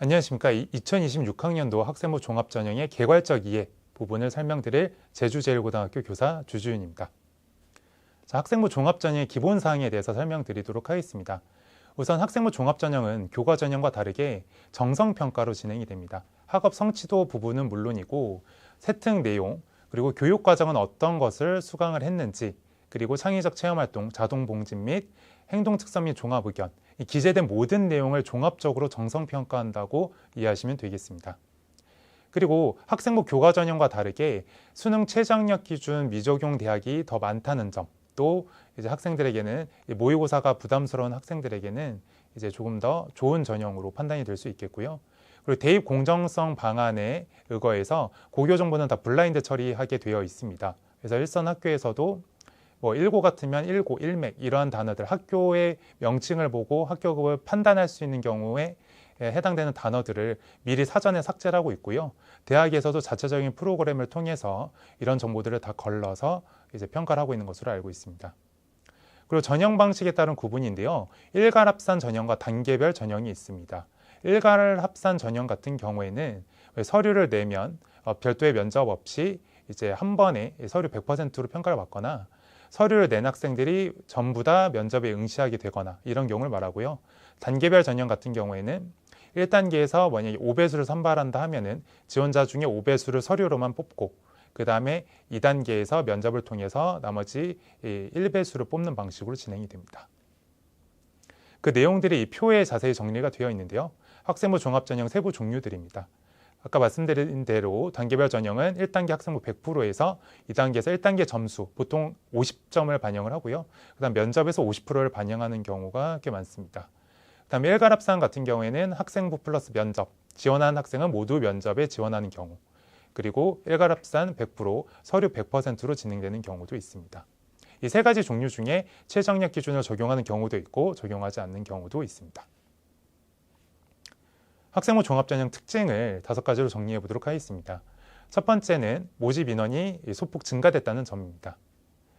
안녕하십니까. 2026학년도 학생부 종합전형의 개괄적 이해 부분을 설명드릴 제주제일고등학교 교사 주주윤입니다. 자, 학생부 종합전형의 기본사항에 대해서 설명드리도록 하겠습니다. 우선 학생부 종합전형은 교과전형과 다르게 정성평가로 진행이 됩니다. 학업 성취도 부분은 물론이고 세특 내용, 그리고 교육과정은 어떤 것을 수강을 했는지, 그리고 창의적 체험활동, 자동봉집 및 행동특선 및 종합의견, 이 기재된 모든 내용을 종합적으로 정성평가한다고 이해하시면 되겠습니다. 그리고 학생부 교과전형과 다르게 수능 최저학력 기준 미적용 대학이 더 많다는 점, 또 이제 학생들에게는 모의고사가 부담스러운 학생들에게는 이제 조금 더 좋은 전형으로 판단이 될 수 있겠고요. 그리고 대입 공정성 방안에 의거해서 고교 정보는 다 블라인드 처리하게 되어 있습니다. 그래서 일선 학교에서도 일고 같으면 일고, 일맥 이러한 단어들 학교의 명칭을 보고 학교급을 판단할 수 있는 경우에 해당되는 단어들을 미리 사전에 삭제를 하고 있고요. 대학에서도 자체적인 프로그램을 통해서 이런 정보들을 다 걸러서 이제 평가를 하고 있는 것으로 알고 있습니다. 그리고 전형 방식에 따른 구분인데요. 일괄 합산 전형과 단계별 전형이 있습니다. 일괄 합산 전형 같은 경우에는 서류를 내면 별도의 면접 없이 이제 한 번에 서류 100%로 평가를 받거나 서류를 낸 학생들이 전부 다 면접에 응시하게 되거나 이런 경우를 말하고요. 단계별 전형 같은 경우에는 1단계에서 만약에 5배수를 선발한다 하면은 지원자 중에 5배수를 서류로만 뽑고 그 다음에 2단계에서 면접을 통해서 나머지 1배수를 뽑는 방식으로 진행이 됩니다. 그 내용들이 이 표에 자세히 정리가 되어 있는데요. 학생부 종합전형 세부 종류들입니다. 아까 말씀드린 대로 단계별 전형은 1단계 학생부 100%에서 2단계에서 1단계 점수 보통 50점을 반영을 하고요. 그다음 면접에서 50%를 반영하는 경우가 꽤 많습니다. 그다음 일괄 합산 같은 경우에는 학생부 플러스 면접, 지원한 학생은 모두 면접에 지원하는 경우, 그리고 일괄 합산 100%, 서류 100%로 진행되는 경우도 있습니다. 이 세 가지 종류 중에 최저학력 기준을 적용하는 경우도 있고 적용하지 않는 경우도 있습니다. 학생부 종합전형 특징을 5가지로 정리해 보도록 하겠습니다. 첫 번째는 모집 인원이 소폭 증가됐다는 점입니다.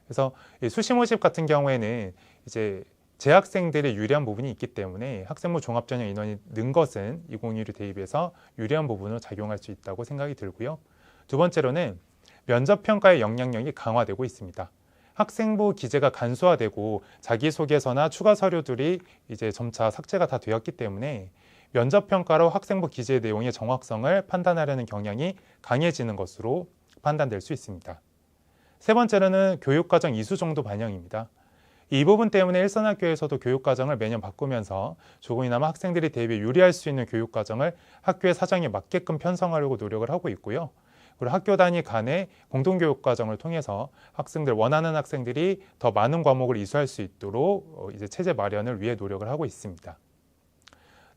그래서 수시 모집 같은 경우에는 이제 재학생들의 유리한 부분이 있기 때문에 학생부 종합전형 인원이 는 것은 2021 대입에서 유리한 부분으로 작용할 수 있다고 생각이 들고요. 두 번째로는 면접평가의 영향력이 강화되고 있습니다. 학생부 기재가 간소화되고 자기소개서나 추가 서류들이 이제 점차 삭제가 다 되었기 때문에 면접평가로 학생부 기재 내용의 정확성을 판단하려는 경향이 강해지는 것으로 판단될 수 있습니다. 세 번째로는 교육과정 이수 정도 반영입니다. 이 부분 때문에 일선학교에서도 교육과정을 매년 바꾸면서 조금이나마 학생들이 대입에 유리할 수 있는 교육과정을 학교의 사정에 맞게끔 편성하려고 노력을 하고 있고요. 그리고 학교 단위 간의 공동교육과정을 통해서 학생들 원하는 학생들이 더 많은 과목을 이수할 수 있도록 이제 체제 마련을 위해 노력을 하고 있습니다.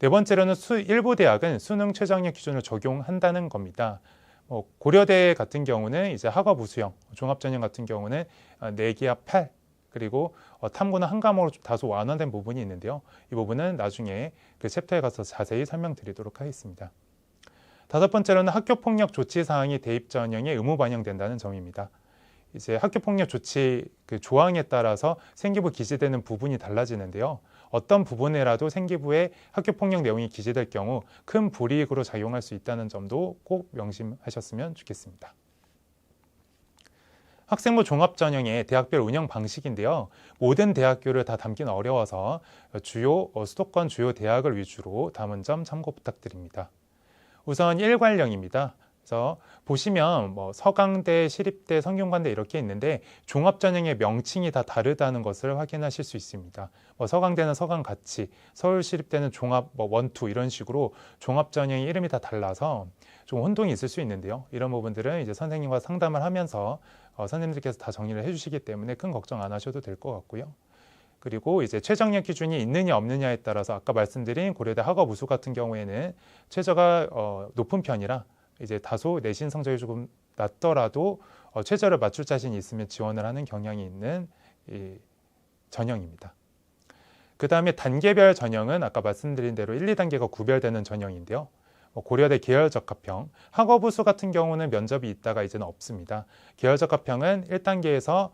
네 번째로는 일부 대학은 수능 최저학력 기준을 적용한다는 겁니다. 고려대 같은 경우는 이제 학업 우수형, 종합전형 같은 경우는 4기하 8, 그리고 탐구는 한 과목으로 다소 완화된 부분이 있는데요. 이 부분은 나중에 그 챕터에 가서 자세히 설명드리도록 하겠습니다. 다섯 번째로는 학교폭력 조치 사항이 대입 전형에 의무 반영된다는 점입니다. 이제 학교폭력 조치 그 조항에 따라서 생기부 기재되는 부분이 달라지는데요. 어떤 부분에라도 생기부에 학교폭력 내용이 기재될 경우 큰 불이익으로 작용할 수 있다는 점도 꼭 명심하셨으면 좋겠습니다. 학생부 종합전형의 대학별 운영 방식인데요. 모든 대학교를 다 담기는 어려워서 주요 수도권 주요 대학을 위주로 담은 점 참고 부탁드립니다. 우선 일괄형입니다. 그래서 보시면 서강대, 시립대, 성균관대 이렇게 있는데 종합전형의 명칭이 다 다르다는 것을 확인하실 수 있습니다. 서강대는 서강같이, 서울시립대는 종합 원투 이런 식으로 종합전형의 이름이 다 달라서 좀 혼동이 있을 수 있는데요. 이런 부분들은 이제 선생님과 상담을 하면서 선생님들께서 다 정리를 해주시기 때문에 큰 걱정 안 하셔도 될 것 같고요. 그리고 이제 최저학력 기준이 있느냐 없느냐에 따라서 아까 말씀드린 고려대 학업 우수 같은 경우에는 최저가 높은 편이라 이제 다소 내신 성적이 조금 낮더라도 최저를 맞출 자신이 있으면 지원을 하는 경향이 있는 이 전형입니다. 그 다음에 단계별 전형은 아까 말씀드린 대로 1, 2단계가 구별되는 전형인데요. 고려대 계열적합형, 학업 우수 같은 경우는 면접이 있다가 이제는 없습니다. 계열적합형은 1단계에서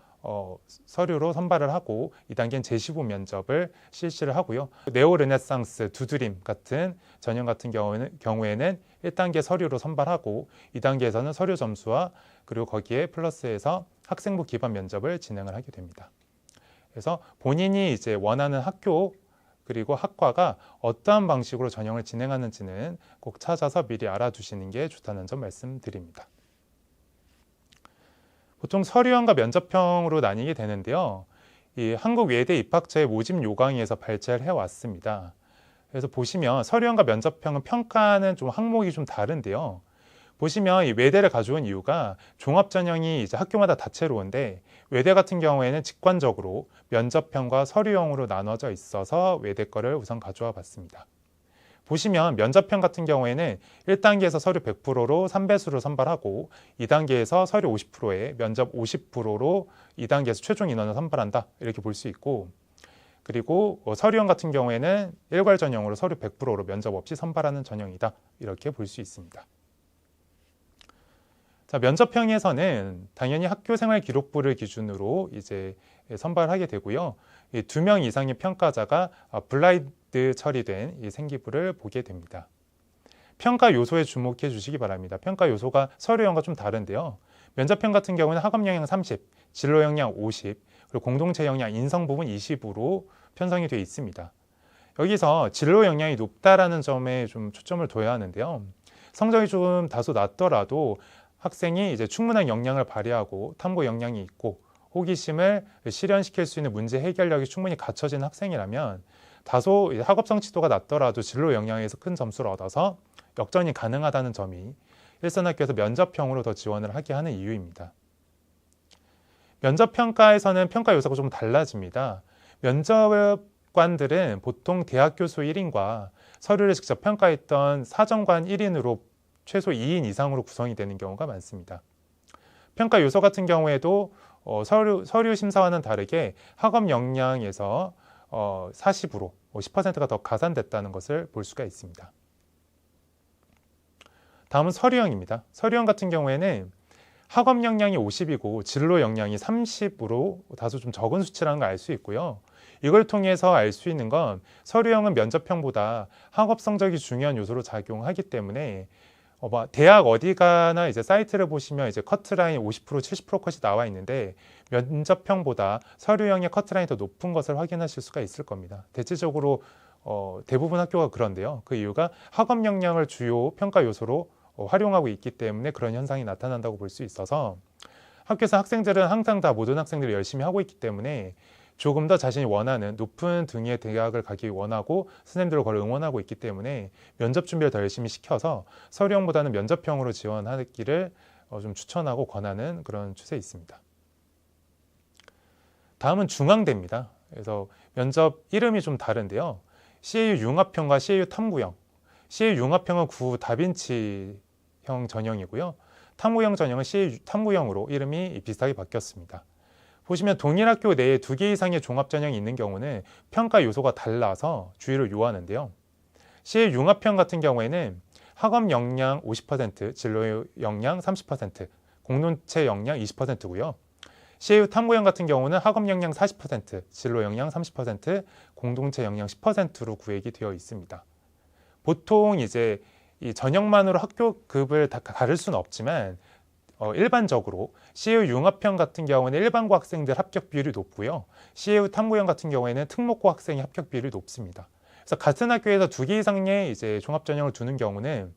서류로 선발을 하고 2단계는 제15 면접을 실시를 하고요. 네오 르네상스, 두드림 같은 전형 같은 경우에는 1단계 서류로 선발하고 2단계에서는 서류 점수와 그리고 거기에 플러스해서 학생부 기반 면접을 진행을 하게 됩니다. 그래서 본인이 이제 원하는 학교 그리고 학과가 어떠한 방식으로 전형을 진행하는지는 꼭 찾아서 미리 알아두시는 게 좋다는 점 말씀드립니다. 보통 서류형과 면접형으로 나뉘게 되는데요. 이 한국 외대 입학처의 모집 요강에서 발제를 해왔습니다. 그래서 보시면 서류형과 면접형은 평가는 좀 항목이 좀 다른데요. 보시면 이 외대를 가져온 이유가 종합 전형이 이제 학교마다 다채로운데 외대 같은 경우에는 직관적으로 면접형과 서류형으로 나눠져 있어서 외대 거를 우선 가져와 봤습니다. 보시면 면접형 같은 경우에는 1단계에서 서류 100%로 3배수를 선발하고 2단계에서 서류 50%에 면접 50%로 2단계에서 최종 인원을 선발한다 이렇게 볼 수 있고 그리고 서류형 같은 경우에는 일괄 전형으로 서류 100%로 면접 없이 선발하는 전형이다 이렇게 볼 수 있습니다. 자, 면접형에서는 당연히 학교생활 기록부를 기준으로 이제 선발하게 되고요. 2명 이상의 평가자가 블라인드 처리된 이 생기부를 보게 됩니다. 평가 요소에 주목해 주시기 바랍니다. 평가 요소가 서류형과 좀 다른데요. 면접형 같은 경우는 학업 역량 30, 진로 역량 50, 그리고 공동체 역량 인성 부분 20으로 편성이 되어 있습니다. 여기서 진로 역량이 높다라는 점에 좀 초점을 둬야 하는데요. 성적이 좀 다소 낮더라도 학생이 이제 충분한 역량을 발휘하고 탐구 역량이 있고 호기심을 실현시킬 수 있는 문제 해결력이 충분히 갖춰진 학생이라면 다소 학업 성취도가 낮더라도 진로 역량에서 큰 점수를 얻어서 역전이 가능하다는 점이 일선학교에서 면접형으로 더 지원을 하게 하는 이유입니다. 면접평가에서는 평가 요소가 좀 달라집니다. 면접관들은 보통 대학 교수 1인과 서류를 직접 평가했던 사정관 1인으로 최소 2인 이상으로 구성이 되는 경우가 많습니다. 평가 요소 같은 경우에도 서류 심사와는 다르게 학업 역량에서 40으로 10%가 더 가산됐다는 것을 볼 수가 있습니다. 다음은 서류형입니다. 서류형 같은 경우에는 학업 역량이 50이고 진로 역량이 30으로 다소 좀 적은 수치라는 걸 알 수 있고요. 이걸 통해서 알 수 있는 건 서류형은 면접형보다 학업 성적이 중요한 요소로 작용하기 때문에 대학 어디 가나 이제 사이트를 보시면 이제 커트라인 50%, 70% 컷이 나와 있는데 면접형보다 서류형의 커트라인이 더 높은 것을 확인하실 수가 있을 겁니다. 대체적으로 대부분 학교가 그런데요. 그 이유가 학업 역량을 주요 평가 요소로 활용하고 있기 때문에 그런 현상이 나타난다고 볼 수 있어서 학교에서 학생들은 항상 다 모든 학생들이 열심히 하고 있기 때문에 조금 더 자신이 원하는 높은 등의 대학을 가기 원하고 선생님들을 그걸 응원하고 있기 때문에 면접 준비를 더 열심히 시켜서 서류형보다는 면접형으로 지원하기를 좀 추천하고 권하는 그런 추세에 있습니다. 다음은 중앙대입니다. 그래서 면접 이름이 좀 다른데요. CAU 융합형과 CAU 탐구형. CAU 융합형은 구 다빈치형 전형이고요. 탐구형 전형은 CAU 탐구형으로 이름이 비슷하게 바뀌었습니다. 보시면 동일 학교 내에 2개 이상의 종합전형이 있는 경우는 평가 요소가 달라서 주의를 요하는데요. CAU 융합형 같은 경우에는 학업 역량 50%, 진로 역량 30%, 공동체 역량 20%고요. CAU 탐구형 같은 경우는 학업 역량 40%, 진로 역량 30%, 공동체 역량 10%로 구획이 되어 있습니다. 보통 이제 이 전형만으로 학교급을 다 가를 수는 없지만 일반적으로 CAU 융합형 같은 경우는 일반고 학생들 합격 비율이 높고요. CAU 탐구형 같은 경우에는 특목고 학생의 합격 비율이 높습니다. 그래서 같은 학교에서 2개 이상의 이제 종합 전형을 두는 경우는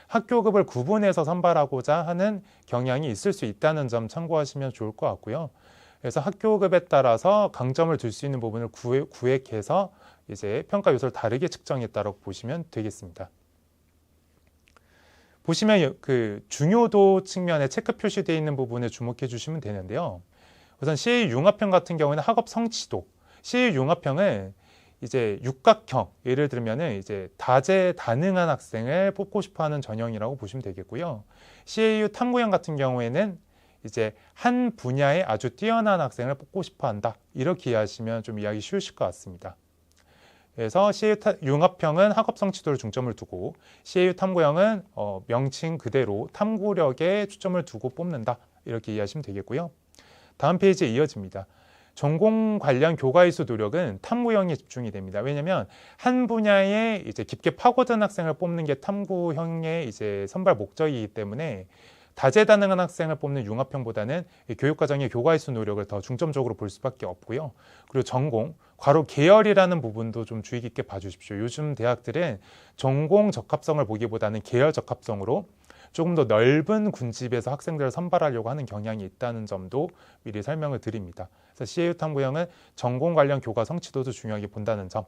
학교급을 구분해서 선발하고자 하는 경향이 있을 수 있다는 점 참고하시면 좋을 것 같고요. 그래서 학교급에 따라서 강점을 둘 수 있는 부분을 구획해서 이제 평가 요소를 다르게 측정했다고 보시면 되겠습니다. 보시면 그 중요도 측면에 체크 표시되어 있는 부분에 주목해 주시면 되는데요. 우선 CAU 융합형 같은 경우에는 학업 성취도. CAU 융합형은 이제 육각형, 예를 들면은 이제 다재다능한 학생을 뽑고 싶어하는 전형이라고 보시면 되겠고요. CAU 탐구형 같은 경우에는 이제 한 분야에 아주 뛰어난 학생을 뽑고 싶어한다. 이렇게 이해하시면 좀 이해하기 쉬우실 것 같습니다. 그래서 CAU 융합형은 학업 성취도를 중점을 두고 CAU 탐구형은 명칭 그대로 탐구력에 초점을 두고 뽑는다. 이렇게 이해하시면 되겠고요. 다음 페이지에 이어집니다. 전공 관련 교과이수 노력은 탐구형에 집중이 됩니다. 왜냐하면 한 분야에 이제 깊게 파고든 학생을 뽑는 게 탐구형의 이제 선발 목적이기 때문에 다재다능한 학생을 뽑는 융합형보다는 교육과정의 교과이수 노력을 더 중점적으로 볼 수밖에 없고요. 그리고 전공, 괄호 계열이라는 부분도 좀 주의 깊게 봐주십시오. 요즘 대학들은 전공 적합성을 보기보다는 계열 적합성으로 조금 더 넓은 군집에서 학생들을 선발하려고 하는 경향이 있다는 점도 미리 설명을 드립니다. 그래서 CAU 탐구형은 전공 관련 교과 성취도도 중요하게 본다는 점.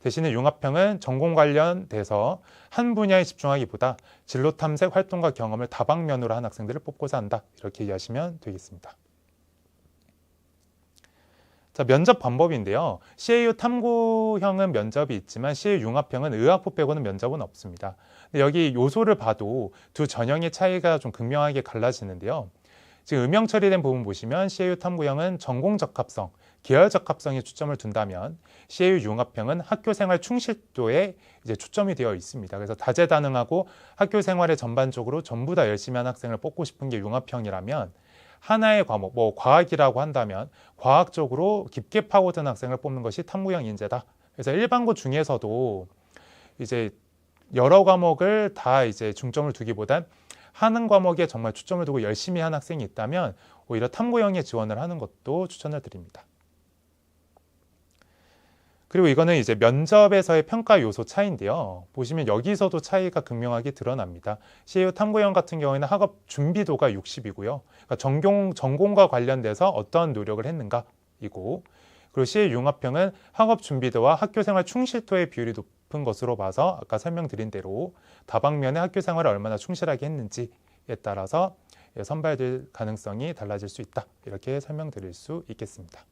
대신에 융합형은 전공 관련돼서 한 분야에 집중하기보다 진로 탐색 활동과 경험을 다방면으로 한 학생들을 뽑고자 한다. 이렇게 이해하시면 되겠습니다. 자, 면접 방법인데요. CAU 탐구형은 면접이 있지만 CAU 융합형은 의학부 빼고는 면접은 없습니다. 근데 여기 요소를 봐도 두 전형의 차이가 좀 극명하게 갈라지는데요. 지금 음영 처리된 부분 보시면 CAU 탐구형은 전공 적합성, 계열 적합성에 초점을 둔다면 CAU 융합형은 학교 생활 충실도에 이제 초점이 되어 있습니다. 그래서 다재다능하고 학교 생활에 전반적으로 전부 다 열심히 한 학생을 뽑고 싶은 게 융합형이라면 하나의 과목, 뭐 과학이라고 한다면 과학적으로 깊게 파고든 학생을 뽑는 것이 탐구형 인재다. 그래서 일반고 중에서도 이제 여러 과목을 다 이제 중점을 두기보단 하는 과목에 정말 초점을 두고 열심히 한 학생이 있다면 오히려 탐구형에 지원을 하는 것도 추천을 드립니다. 그리고 이거는 이제 면접에서의 평가 요소 차이인데요. 보시면 여기서도 차이가 극명하게 드러납니다. CAU 탐구형 같은 경우에는 학업 준비도가 60이고요. 그러니까 전공과 관련돼서 어떠한 노력을 했는가이고, 그리고 CAU 융합형은 학업 준비도와 학교 생활 충실도의 비율이 높은 것으로 봐서 아까 설명드린 대로 다방면에 학교 생활을 얼마나 충실하게 했는지에 따라서 선발될 가능성이 달라질 수 있다. 이렇게 설명드릴 수 있겠습니다.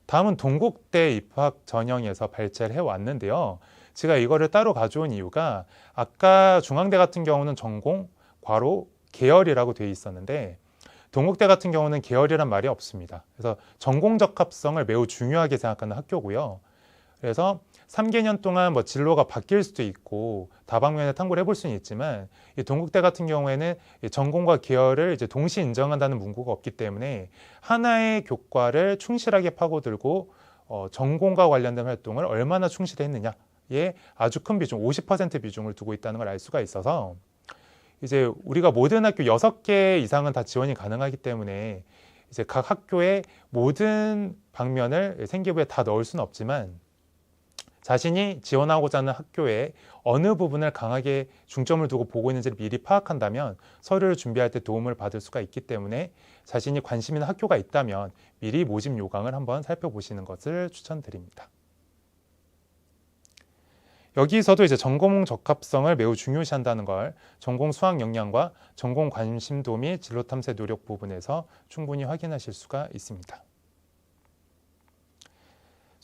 다음은 동국대 입학 전형에서 발제를 해왔는데요. 제가 이거를 따로 가져온 이유가 아까 중앙대 같은 경우는 전공, 괄호, 계열이라고 되어 있었는데 동국대 같은 경우는 계열이란 말이 없습니다. 그래서 전공 적합성을 매우 중요하게 생각하는 학교고요. 그래서 3개년 동안 뭐 진로가 바뀔 수도 있고 다방면에 탐구를 해볼 수는 있지만 이 동국대 같은 경우에는 이 전공과 계열을 이제 동시에 인정한다는 문구가 없기 때문에 하나의 교과를 충실하게 파고들고 전공과 관련된 활동을 얼마나 충실히 했느냐에 아주 큰 비중, 50% 비중을 두고 있다는 걸 알 수가 있어서 이제 우리가 모든 학교 6개 이상은 다 지원이 가능하기 때문에 이제 각 학교의 모든 방면을 생기부에 다 넣을 수는 없지만 자신이 지원하고자 하는 학교의 어느 부분을 강하게 중점을 두고 보고 있는지를 미리 파악한다면 서류를 준비할 때 도움을 받을 수가 있기 때문에 자신이 관심 있는 학교가 있다면 미리 모집 요강을 한번 살펴보시는 것을 추천드립니다. 여기서도 이제 전공 적합성을 매우 중요시한다는 걸 전공 수학 역량과 전공 관심도 및 진로 탐색 노력 부분에서 충분히 확인하실 수가 있습니다.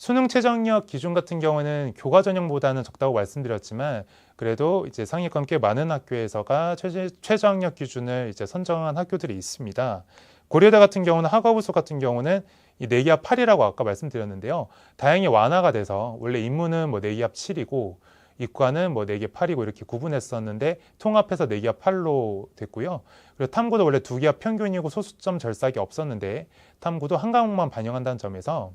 수능 최저학력 기준 같은 경우는 교과 전형보다는 적다고 말씀드렸지만 그래도 이제 상위권 꽤 많은 학교에서가 최저학력 기준을 이제 선정한 학교들이 있습니다. 고려대 같은 경우는 학업우수 같은 경우는 이 내기합 8이라고 아까 말씀드렸는데요. 다행히 완화가 돼서 원래 인문은 뭐 내기합 7이고 이과는 뭐 내기합 8이고 이렇게 구분했었는데 통합해서 내기합 8로 됐고요. 그리고 탐구도 원래 2기합 평균이고 소수점 절삭이 없었는데 탐구도 한 과목만 반영한다는 점에서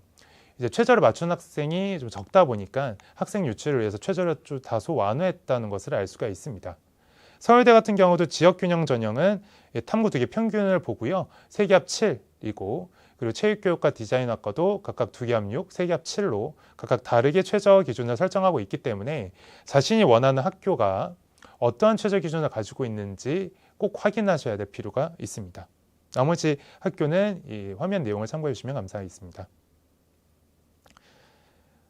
이제 최저를 맞춘 학생이 좀 적다 보니까 학생 유치를 위해서 최저를 다소 완화했다는 것을 알 수가 있습니다. 서울대 같은 경우도 지역균형 전형은 탐구 2개 평균을 보고요. 3기합 7이고 그리고 체육교육과 디자인학과도 각각 2기합 6, 3기합 7로 각각 다르게 최저 기준을 설정하고 있기 때문에 자신이 원하는 학교가 어떠한 최저 기준을 가지고 있는지 꼭 확인하셔야 될 필요가 있습니다. 나머지 학교는 이 화면 내용을 참고해 주시면 감사하겠습니다.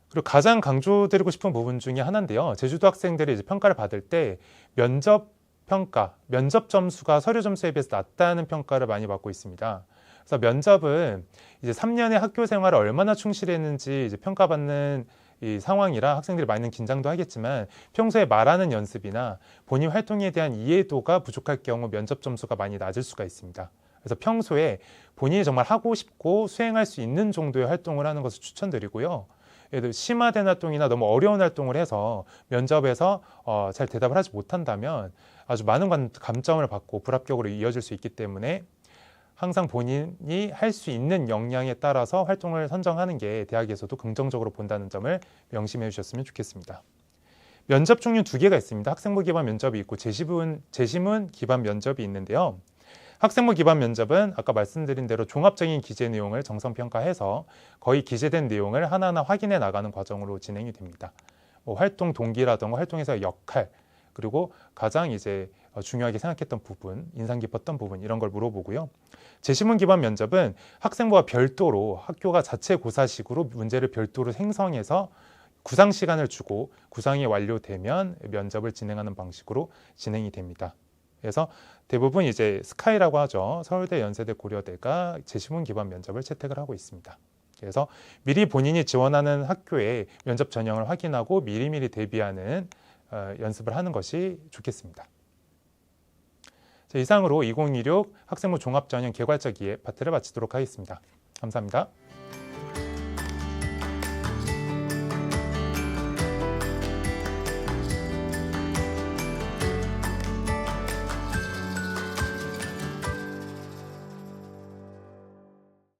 그리고 가장 강조드리고 싶은 부분 중에 하나인데요. 제주도 학생들이 이제 평가를 받을 때 면접 평가, 면접 점수가 서류 점수에 비해서 낮다는 평가를 많이 받고 있습니다. 그래서 면접은 이제 3년의 학교 생활을 얼마나 충실했는지 이제 평가받는 이 상황이라 학생들이 많이 긴장도 하겠지만 평소에 말하는 연습이나 본인 활동에 대한 이해도가 부족할 경우 면접 점수가 많이 낮을 수가 있습니다. 그래서 평소에 본인이 정말 하고 싶고 수행할 수 있는 정도의 활동을 하는 것을 추천드리고요. 예를 들어 심화된 활동이나 너무 어려운 활동을 해서 면접에서 잘 대답을 하지 못한다면 아주 많은 감점을 받고 불합격으로 이어질 수 있기 때문에 항상 본인이 할 수 있는 역량에 따라서 활동을 선정하는 게 대학에서도 긍정적으로 본다는 점을 명심해 주셨으면 좋겠습니다. 면접 종류 두 개가 있습니다. 학생부 기반 면접이 있고 재시문 기반 면접이 있는데요. 학생부 기반 면접은 아까 말씀드린 대로 종합적인 기재 내용을 정성평가해서 거의 기재된 내용을 하나하나 확인해 나가는 과정으로 진행이 됩니다. 뭐 활동 동기라든가 활동에서의 역할, 그리고 가장 이제 중요하게 생각했던 부분, 인상 깊었던 부분 이런 걸 물어보고요. 재시문 기반 면접은 학생부와 별도로 학교가 자체 고사식으로 문제를 별도로 생성해서 구상 시간을 주고 구상이 완료되면 면접을 진행하는 방식으로 진행이 됩니다. 그래서 대부분 이제 스카이라고 하죠. 서울대, 연세대, 고려대가 재시문 기반 면접을 채택을 하고 있습니다. 그래서 미리 본인이 지원하는 학교의 면접 전형을 확인하고 미리미리 대비하는 연습을 하는 것이 좋겠습니다. 자, 이상으로 2016 학생부 종합전형 개괄적 2회 파트를 마치도록 하겠습니다. 감사합니다.